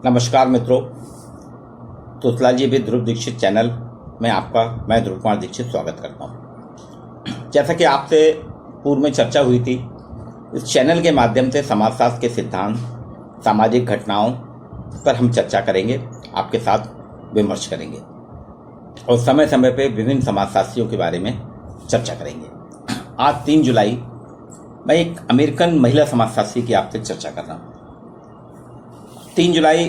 नमस्कार मित्रों, तोतलाजी with Dhruv Dixit channel में मैं ध्रुव कुमार दीक्षित स्वागत करता हूं। जैसा कि आपसे पूर्व में चर्चा हुई थी, इस चैनल के माध्यम से समाजशास्त्र के सिद्धांत, सामाजिक घटनाओं पर हम चर्चा करेंगे, आपके साथ विमर्श करेंगे और समय समय पर विभिन्न समाजशास्त्रियों के बारे में चर्चा करेंगे। आज 3 जुलाई मैं एक अमेरिकन महिला समाजशास्त्री की आपसे चर्चा कर रहा हूँ। 3 जुलाई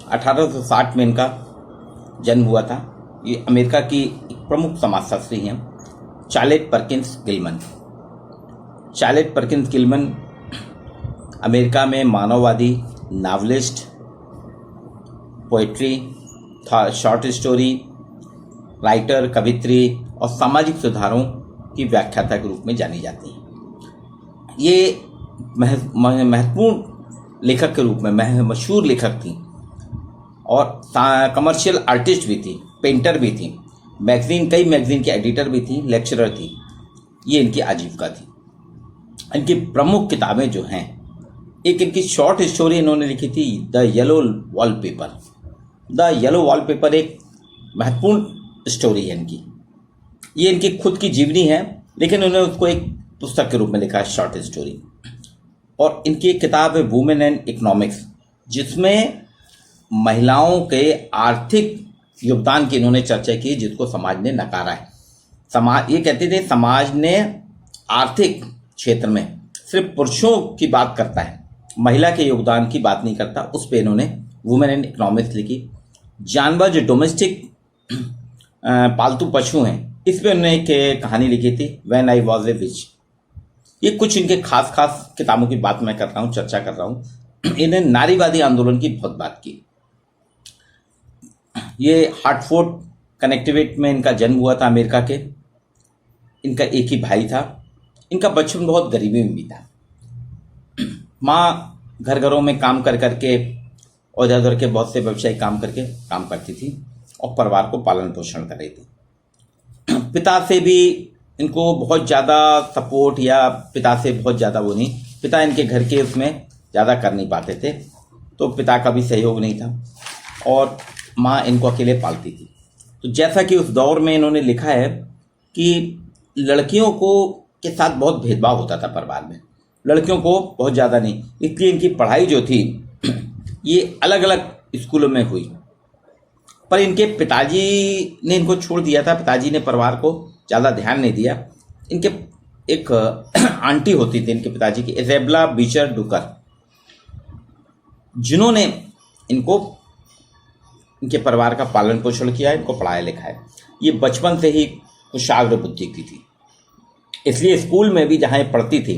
1860 में इनका जन्म हुआ था। ये अमेरिका की एक प्रमुख समाजशास्त्री हैं, Charlotte Perkins Gilman. Charlotte Perkins Gilman America में मानववादी, novelist, poetry, short story writer, कवित्री और सामाजिक सुधारों की व्याख्याता के रूप में जानी जाती हैं। ये महत्वपूर्ण लेखक के रूप में मशहूर लेखक थी और कमर्शियल आर्टिस्ट भी थी, पेंटर भी थी, कई मैगजीन की एडिटर भी थी, लेक्चरर थी। ये इनकी आजीविका थी। इनकी प्रमुख किताबें जो हैं, एक इनकी शॉर्ट स्टोरी इन्होंने लिखी थी, the yellow wallpaper. The yellow wallpaper एक महत्वपूर्ण स्टोरी है इनकी। ये इनकी खुद की जीवनी है, लेकिन उन्होंने उसको एक पुस्तक के रूप में लिखा है, शॉर्ट स्टोरी। और इनकी एक किताब है वुमेन एंड इकोनॉमिक्स, जिसमें महिलाओं के आर्थिक योगदान की इन्होंने चर्चा की, जिसको समाज ने नकारा है। ये कहते थे समाज ने आर्थिक क्षेत्र में सिर्फ पुरुषों की बात करता है, महिला के योगदान की बात नहीं करता। उस पर इन्होंने वुमेन एंड इकोनॉमिक्स लिखी। जानवर जो डोमेस्टिक पालतू पशु हैं, इस पर उन्होंने एक कहानी लिखी थी, व्हेन आई वॉज ए विच। ये कुछ इनके खास किताबों की बात मैं कर रहा हूँ, चर्चा कर रहा हूँ। इन्हें नारीवादी आंदोलन की बहुत बात की। ये हार्टफोर्ड कनेक्टिकट में इनका जन्म हुआ था, अमेरिका के। इनका एक ही भाई था। इनका बचपन बहुत गरीबी में बीता। माँ घरों में काम कर करके और इधर उधर के बहुत से व्यवसायिक काम करती थी और परिवार को पालन पोषण कर रही थी। पिता से भी इनको बहुत ज़्यादा सपोर्ट या पिता से बहुत ज़्यादा वो नहीं, पिता इनके घर के उसमें ज़्यादा कर नहीं पाते थे, तो पिता का भी सहयोग नहीं था और माँ इनको अकेले पालती थी। तो जैसा कि उस दौर में इन्होंने लिखा है कि लड़कियों को के साथ बहुत भेदभाव होता था परिवार में, लड़कियों को बहुत ज़्यादा नहीं, इसलिए इनकी पढ़ाई जो थी ये अलग अलग स्कूलों में हुई। पर इनके पिताजी ने इनको छोड़ दिया था, पिताजी ने परिवार को ज़्यादा ध्यान नहीं दिया। इनके एक आंटी होती थी इनके पिताजी की, इज़ेबेला बीचर डुकर, जिन्होंने इनके परिवार का पालन पोषण किया, इनको पढ़ाया लिखाया। ये बचपन से ही कुशाग्र बुद्धि की थी, इसलिए स्कूल में भी जहाँ पढ़ती थी,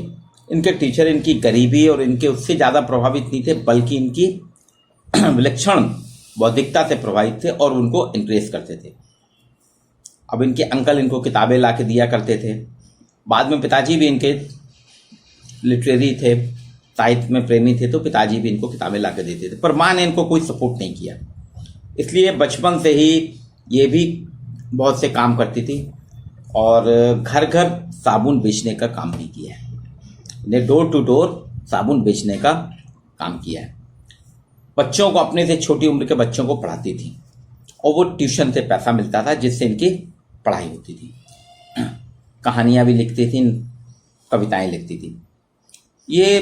इनके टीचर इनकी गरीबी और इनके उससे ज़्यादा प्रभावित नहीं थे, बल्कि इनकी विलक्षण बौद्धिकता से प्रभावित थे और उनको इंकरेज करते थे। अब इनके अंकल इनको किताबें ला के दिया करते थे। बाद में पिताजी भी इनके लिटरेरी थे, साहित्य में प्रेमी थे, तो पिताजी भी इनको किताबें ला के देते थे। पर माँ ने इनको कोई सपोर्ट नहीं किया, इसलिए बचपन से ही ये भी बहुत से काम करती थी और घर घर साबुन बेचने का काम भी किया है। इन्हें डोर टू डोर साबुन बेचने का काम किया है। बच्चों को, अपने से छोटी उम्र के बच्चों को पढ़ाती थी और वो ट्यूशन से पैसा मिलता था, जिससे इनकी पढ़ाई होती थी। कहानियाँ भी लिखती थी, कविताएं लिखती थी। ये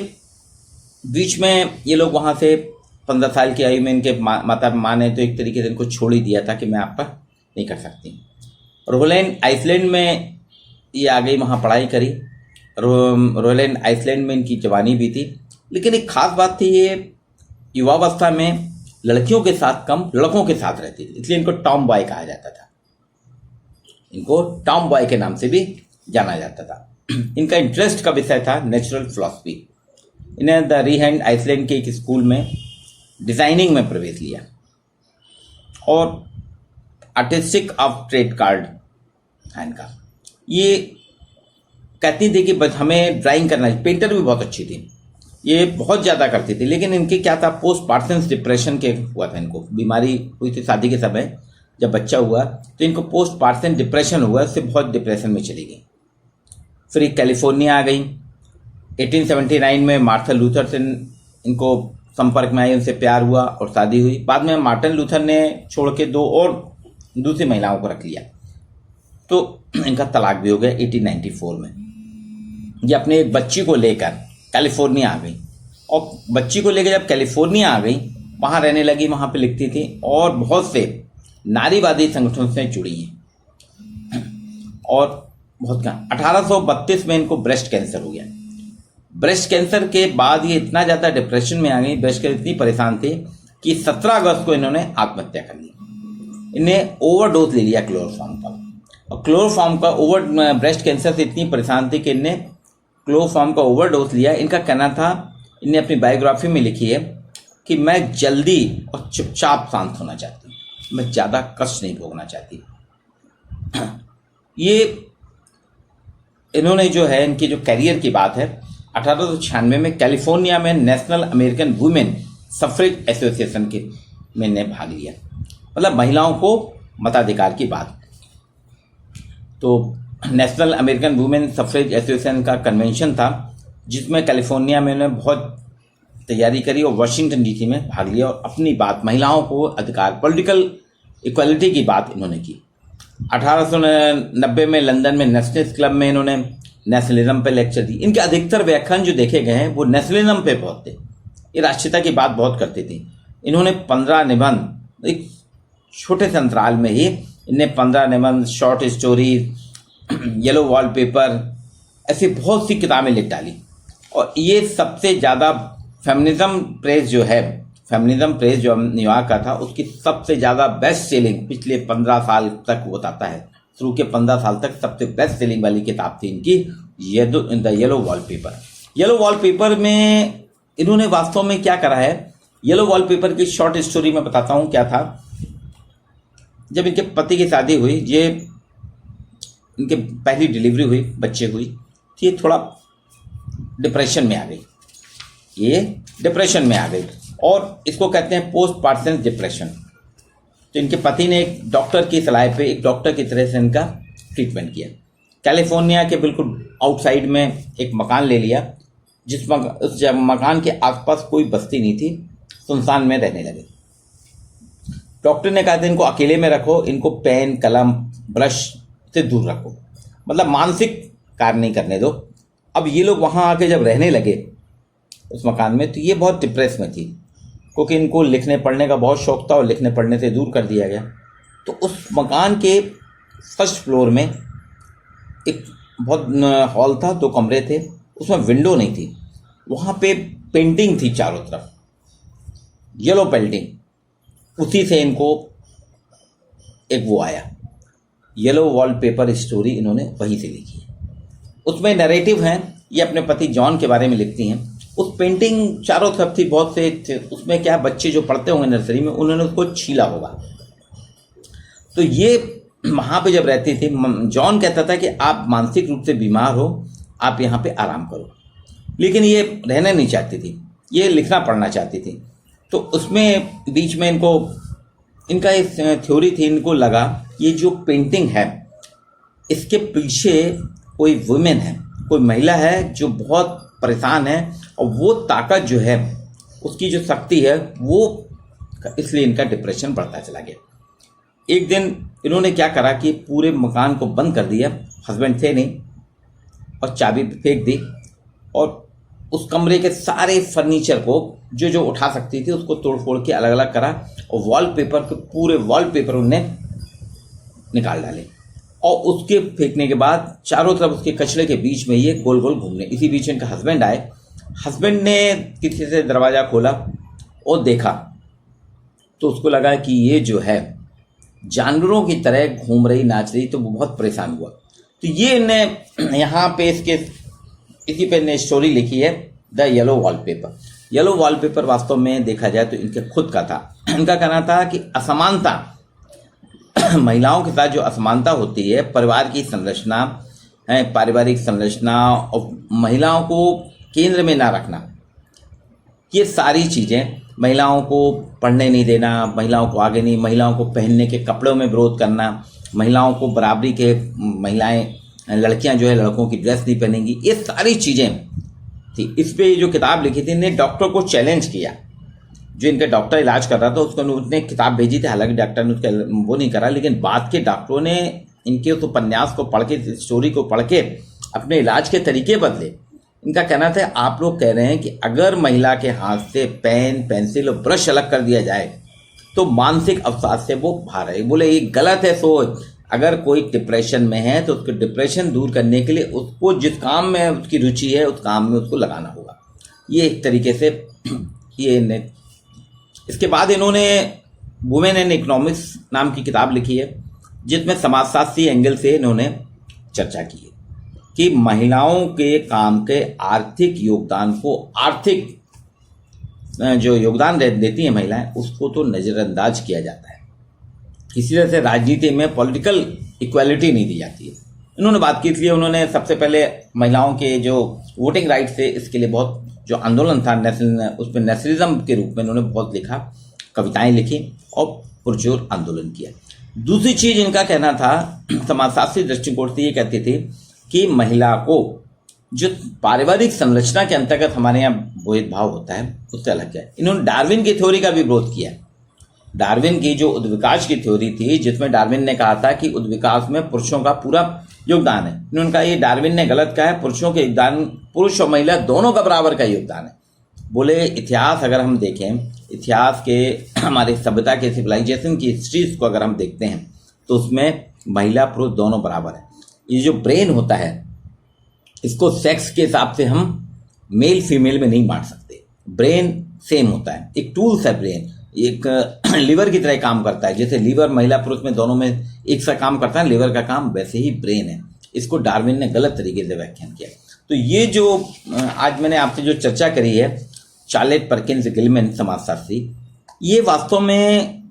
बीच में ये लोग वहाँ से 15 साल की आयु में इनके माँ ने तो एक तरीके से इनको छोड़ ही दिया था कि मैं आपका नहीं कर सकती। रोलैंड आइसलैंड में ये आ गई, वहाँ पढ़ाई करी। रोलैंड आइसलैंड में इनकी जवानी भी थी, लेकिन एक खास बात थी, ये युवावस्था में लड़कियों के साथ कम लड़कों के साथ रहती थी, इसलिए इनको टॉम बॉय कहा जाता था। इनको टॉम बॉय के नाम से भी जाना जाता था। इनका इंटरेस्ट का विषय था नेचुरल फिलॉसफी। इन्हें द रीहैंड आइसलैंड के एक स्कूल में डिजाइनिंग में प्रवेश लिया और आर्टिस्टिक ऑफ ट्रेड कार्ड था इनका। ये कहती थी कि बस हमें ड्राइंग करना है। पेंटर भी बहुत अच्छी थी, ये बहुत ज़्यादा करती थी, लेकिन इनके क्या था, पोस्ट पार्सन डिप्रेशन के हुआ था। इनको बीमारी हुई थी शादी के समय, जब बच्चा हुआ तो इनको पोस्ट पार्सन डिप्रेशन हुआ, उससे बहुत डिप्रेशन में चली गई। फिर कैलिफोर्निया आ गई। 1879 में मार्था लूथर से इनको संपर्क में आई, उनसे प्यार हुआ और शादी हुई। बाद में मार्टिन लूथर ने छोड़ के 2 और दूसरी महिलाओं को रख लिया, तो इनका तलाक भी हो गया 1894 में। ये अपने एक बच्ची को लेकर कैलिफोर्निया आ गई, और बच्ची को लेकर जब कैलिफोर्निया आ गई, वहाँ रहने लगी, वहाँ पे लिखती थी और बहुत से नारीवादी संगठनों से जुड़ी हैं। और बहुत 1832 में इनको ब्रेस्ट कैंसर हो गया। ब्रेस्ट कैंसर के बाद ये इतना ज़्यादा डिप्रेशन में आ गई, ब्रेस्ट कैंसर इतनी परेशान थी कि 17 अगस्त को इन्होंने आत्महत्या कर ली। इन्हें ओवरडोज ले लिया क्लोरोफॉर्म का, और क्लोरोफॉर्म का ब्रेस्ट कैंसर से इतनी परेशान थी कि इन्हें क्लोरोफॉर्म का ओवरडोज लिया। इनका कहना था, इन्हें अपनी बायोग्राफी में लिखी है कि मैं जल्दी और चुपचाप शांत होना चाहती हूँ, मैं ज़्यादा कष्ट नहीं भोगना चाहती। ये इन्होंने जो है, इनकी जो करियर की बात है, 1896 में कैलिफोर्निया में national American women suffrage association के में ने भाग लिया, मतलब महिलाओं को मताधिकार की बात। तो national American women suffrage association का कन्वेंशन था, जिसमें कैलिफोर्निया में उन्होंने बहुत तैयारी करी और वाशिंगटन डीसी में भाग लिया और अपनी बात, महिलाओं को अधिकार, पॉलिटिकल इक्वालिटी की बात इन्होंने की। 1890 में लंदन में नेशनलिस्ट क्लब में इन्होंने नेशनलिज्म पे लेक्चर दी। इनके अधिकतर व्याख्यान जो देखे गए हैं वो नेशनलिज्म पे बहुत थे, ये राष्ट्रीयता की बात बहुत करती थी। इन्होंने 15 निबंध, एक छोटे से अंतराल में ही इन्हें 15 निबंध, शॉर्ट स्टोरीज, येलो वॉलपेपर, ऐसी बहुत सी किताबें लिख डाली। और ये सबसे ज़्यादा फेमिनिज्म प्रेस जो है, फेमिनिज्म प्रेस जो न्यूयॉर्क का था, उसकी सबसे ज़्यादा बेस्ट सेलिंग पिछले 15 साल तक वो बताता है, शुरू के 15 साल तक सबसे बेस्ट सेलिंग वाली किताब थी इनकी the yellow wallpaper. Yellow wallpaper में इन्होंने वास्तव में क्या करा है, येलो वॉलपेपर की शॉर्ट स्टोरी में बताता हूँ क्या था। जब इनके पति की शादी हुई, ये इनके पहली डिलीवरी हुई, बच्चे हुई, तो ये थोड़ा डिप्रेशन में आ गई, ये डिप्रेशन में आ गई, और इसको कहते हैं पोस्ट पार्टन डिप्रेशन। तो इनके पति ने एक डॉक्टर की सलाह पे, एक डॉक्टर की तरह से इनका ट्रीटमेंट किया। कैलिफोर्निया के बिल्कुल आउटसाइड में एक मकान ले लिया, उस मकान के आसपास कोई बस्ती नहीं थी, सुनसान में रहने लगे। डॉक्टर ने कहा था इनको अकेले में रखो, इनको पेन, कलम, ब्रश से दूर रखो, मतलब मानसिक कार्य नहीं करने दो। अब ये लोग वहाँ आके जब रहने लगे उस मकान में, तो ये बहुत डिप्रेस में थी, क्योंकि इनको लिखने पढ़ने का बहुत शौक था और लिखने पढ़ने से दूर कर दिया गया। तो उस मकान के फर्स्ट फ्लोर में एक बहुत हॉल था, 2 कमरे थे, उसमें विंडो नहीं थी, वहाँ पे पेंटिंग थी चारों तरफ, येलो पेंटिंग। उसी से इनको एक वो आया, येलो वॉलपेपर स्टोरी इन्होंने वहीं से लिखी है। उसमें नैरेटिव हैं, ये अपने पति जॉन के बारे में लिखती हैं। उस पेंटिंग चारों तरफ थी, बहुत से थे, उसमें क्या बच्चे जो पढ़ते होंगे नर्सरी में, उन्होंने उसको छीला होगा। तो ये वहाँ पे जब रहती थी, जॉन कहता था कि आप मानसिक रूप से बीमार हो, आप यहाँ पे आराम करो, लेकिन ये रहना नहीं चाहती थी, ये लिखना पढ़ना चाहती थी। तो उसमें बीच में इनका एक थ्योरी थी, इनको लगा ये जो पेंटिंग है इसके पीछे कोई वुमेन है, कोई महिला है जो बहुत परेशान है, और वो ताकत जो है, उसकी जो शक्ति है वो, इसलिए इनका डिप्रेशन बढ़ता चला गया। एक दिन इन्होंने क्या करा कि पूरे मकान को बंद कर दिया, हस्बैंड थे नहीं, और चाबी फेंक दी, और उस कमरे के सारे फर्नीचर को जो जो उठा सकती थी उसको तोड़ फोड़ के अलग अलग करा, और वॉलपेपर के पूरे वॉलपेपर उनने निकाल डाले, और उसके फेंकने के बाद चारों तरफ उसके कचरे के बीच में ये गोल गोल घूमने। इसी बीच इनका हस्बैंड आए, हस्बैंड ने किसी से दरवाज़ा खोला और देखा, तो उसको लगा कि ये जो है जानवरों की तरह घूम रही, नाच रही, तो वो बहुत परेशान हुआ। तो ये इन्हें यहाँ पे इसी पे ने स्टोरी लिखी है, the yellow wallpaper. Yellow wallpaper वास्तव में देखा जाए तो इनके खुद का था। इनका कहना था कि असमानता, महिलाओं के साथ जो असमानता होती है, परिवार की संरचना है, पारिवारिक संरचना, और महिलाओं को केंद्र में ना रखना, ये सारी चीज़ें, महिलाओं को पढ़ने नहीं देना, महिलाओं को आगे नहीं, महिलाओं को पहनने के कपड़ों में विरोध करना, महिलाओं को बराबरी के, महिलाएं, लड़कियां जो है लड़कों की ड्रेस नहीं पहनेंगी, ये सारी चीज़ें थी। इस पे जो किताब लिखी थी, इन्हें डॉक्टर को चैलेंज किया जो इनका डॉक्टर इलाज कर रहा था उसको उसने किताब भेजी थी, हालांकि डॉक्टर ने उसका वो नहीं करा, लेकिन बाद के डॉक्टरों ने इनके उस उपन्यास को पढ़ के, स्टोरी को पढ़ के अपने इलाज के तरीके बदले। इनका कहना था आप लोग कह रहे हैं कि अगर महिला के हाथ से पेन, पेंसिल और ब्रश अलग कर दिया जाए तो मानसिक अवसाद से वो बाहर है। बोले ये गलत है सोच। अगर कोई डिप्रेशन में है तो उसको डिप्रेशन दूर करने के लिए उसको जिस काम में उसकी रुचि है उस काम में उसको लगाना होगा। ये एक तरीके से ये इसके बाद इन्होंने वुमेन एंड इकोनॉमिक्स नाम की किताब लिखी है, जिसमें समाजशास्त्री एंगल से इन्होंने चर्चा की है कि महिलाओं के काम के आर्थिक योगदान को, आर्थिक जो योगदान देती हैं महिलाएं, उसको तो नज़रअंदाज किया जाता है। इसी तरह से राजनीति में पॉलिटिकल इक्वालिटी नहीं दी जाती है। इन्होंने बात की, इसलिए उन्होंने सबसे पहले महिलाओं के जो वोटिंग राइट थे इसके लिए बहुत जो आंदोलन था उसमें नेशनलिज्म के रूप में इन्होंने बहुत लिखा, कविताएं लिखी और पुरजोर आंदोलन किया। दूसरी चीज इनका कहना था, समाजशास्त्री दृष्टिकोण से ये कहती थी कि महिला को जो पारिवारिक संरचना के अंतर्गत हमारे यहाँ भेदभाव होता है उससे अलग है। इन्होंने डार्विन की थ्योरी का भी विरोध किया। डार्विन की जो उद्विकास की थ्योरी थी, जिसमें डार्विन ने कहा था कि उद्विकास में पुरुषों का पूरा योगदान है, इन्होंने कहा ये डार्विन ने गलत कहा है, पुरुषों के योगदान, पुरुष और महिला दोनों का बराबर का योगदान है। बोले इतिहास अगर हम देखें, इतिहास के हमारे सभ्यता के सिविलाइजेशन की हिस्ट्रीज को अगर हम देखते हैं तो उसमें महिला पुरुष दोनों बराबर है। ये जो ब्रेन होता है इसको सेक्स के हिसाब से हम मेल फीमेल में नहीं बांट सकते। ब्रेन सेम होता है, एक टूल्स है ब्रेन, एक लीवर की तरह काम करता है। जैसे लीवर महिला पुरुष में दोनों में एक सा काम करता है लीवर का काम, वैसे ही ब्रेन है। इसको डार्विन ने गलत तरीके से व्याख्यान किया। तो ये जो आज मैंने आपसे जो चर्चा करी है, चार्लेट परकिंस गिलमैन समाजशास्त्री, ये वास्तव में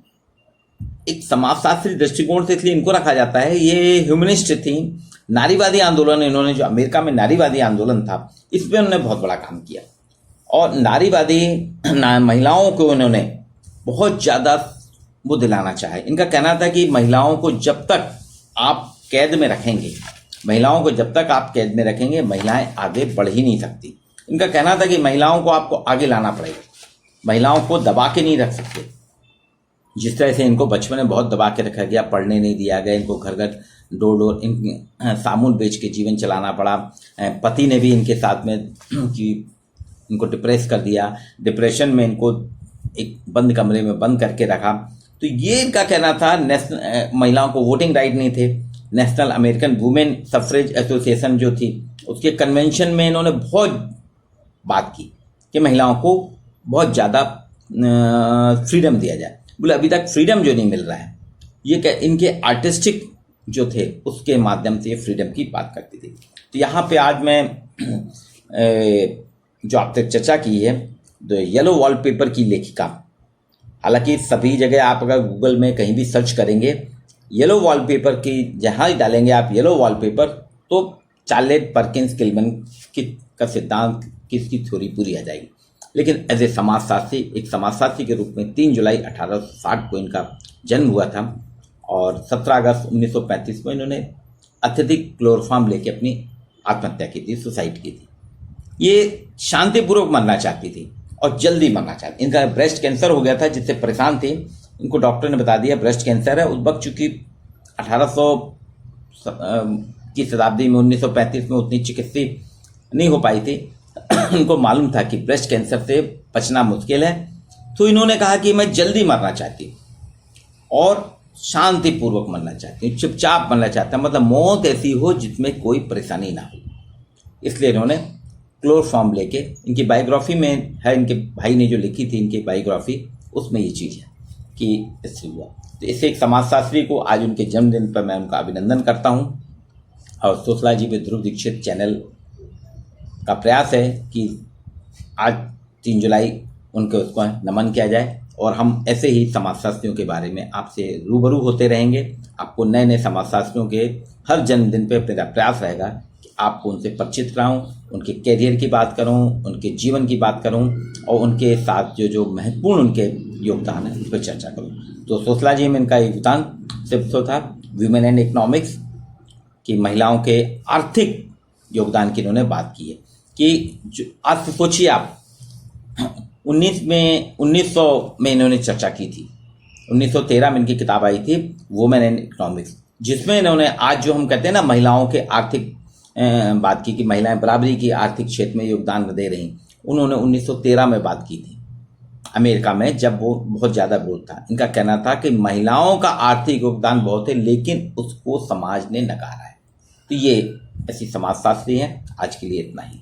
एक समाजशास्त्री दृष्टिकोण से इसलिए इनको रखा जाता है, ये ह्यूमनिस्ट थी। नारीवादी आंदोलन इन्होंने, जो अमेरिका में नारीवादी आंदोलन था, इसमें उन्होंने बहुत बड़ा काम किया और नारीवादी महिलाओं को उन्होंने बहुत ज़्यादा वो दिलाना चाहे। इनका कहना था कि महिलाओं को जब तक आप कैद में रखेंगे, महिलाओं को जब तक आप कैद में रखेंगे, महिलाएं आगे बढ़ ही नहीं सकती। इनका कहना था कि महिलाओं को आपको आगे लाना पड़ेगा, महिलाओं को दबा के नहीं रख सकते। जिस तरह से इनको बचपन में बहुत दबा के रखा गया, पढ़ने नहीं दिया गया, इनको घर घर डोर डोर साबुन बेच के जीवन चलाना पड़ा। पति ने भी इनके साथ में कि इनको डिप्रेस कर दिया, डिप्रेशन में इनको एक बंद कमरे में बंद करके रखा। तो ये इनका कहना था। महिलाओं को वोटिंग राइट नहीं थे। National American women suffrage association जो थी, उसके कन्वेंशन में इन्होंने बहुत बात की कि महिलाओं को बहुत ज़्यादा फ्रीडम दिया जाए। बोले अभी तक फ्रीडम जो नहीं मिल रहा है, ये इनके आर्टिस्टिक जो थे उसके माध्यम से ये फ्रीडम की बात करती थी। तो यहाँ पे आज मैं जो आप तक चर्चा की है, द येलो वॉलपेपर की लेखिका, हालांकि सभी जगह आप अगर गूगल में कहीं भी सर्च करेंगे येलो वॉलपेपर की, जहाँ ही डालेंगे आप येलो वॉलपेपर, तो चार्लेट परकिंस गिलमैन का सिद्धांत किसकी थ्योरी पूरी आ जाएगी। लेकिन एज ए समाजशास्त्री, एक समाजशास्त्री के रूप में 3 जुलाई 1860 को इनका जन्म हुआ था और 17 अगस्त 1935 को इन्होंने अत्यधिक क्लोरोफॉर्म लेके अपनी आत्महत्या की थी, सुसाइड की थी। ये शांतिपूर्वक मरना चाहती थी और जल्दी मरना चाहती। इनका ब्रेस्ट कैंसर हो गया था जिससे परेशान थी। इनको डॉक्टर ने बता दिया ब्रेस्ट कैंसर है। उस वक्त चूंकि 1800 की शताब्दी में 1935 में उतनी चिकित्सा नहीं हो पाई थी, उनको मालूम था कि ब्रेस्ट कैंसर से बचना मुश्किल है। तो इन्होंने कहा कि मैं जल्दी मरना चाहती हूँ और शांतिपूर्वक मरना चाहती हूँ, चुपचाप मरना चाहता हूँ, मतलब मौत ऐसी हो जिसमें कोई परेशानी ना हो। इसलिए इन्होंने क्लोरोफॉर्म लेके, इनकी बायोग्राफी में है, इनके भाई ने जो लिखी थी इनकी बायोग्राफी, उसमें ये चीज़ है कि इससे हुआ। तो इससे एक समाजशास्त्री को आज उनके जन्मदिन पर मैं उनका अभिनंदन करता हूँ। और sociology with Dhruv Dixit channel का प्रयास है कि आज 3 जुलाई उनको उसको नमन किया जाए और हम ऐसे ही समाजशास्त्रियों के बारे में आपसे रूबरू होते रहेंगे। आपको नए नए समाजशास्त्रियों के हर जन्मदिन पे मेरा प्रयास रहेगा कि आपको उनसे परिचित कराऊं, उनके कैरियर की बात करूं, उनके जीवन की बात करूं और उनके साथ जो महत्वपूर्ण उनके योगदान है उस पर चर्चा करूं। तो सोशलॉजी में इनका योगदान सिर्फ तो था वीमेन एंड इकोनॉमिक्स की, महिलाओं के आर्थिक योगदान की इन्होंने बात की है कि आज सोचिए आप 1900 में इन्होंने चर्चा की थी। 1913 में इनकी किताब आई थी वुमेन एंड इकोनॉमिक्स, जिसमें इन्होंने आज जो हम कहते हैं ना महिलाओं के आर्थिक बात की कि महिलाएं बराबरी की आर्थिक क्षेत्र में योगदान दे रही, उन्होंने 1913 में बात की थी अमेरिका में, जब वो बहुत ज़्यादा विरोध था। इनका कहना था कि महिलाओं का आर्थिक योगदान बहुत है लेकिन उसको समाज ने नकारा है। तो ये ऐसी समाजशास्त्री हैं। आज के लिए इतना ही।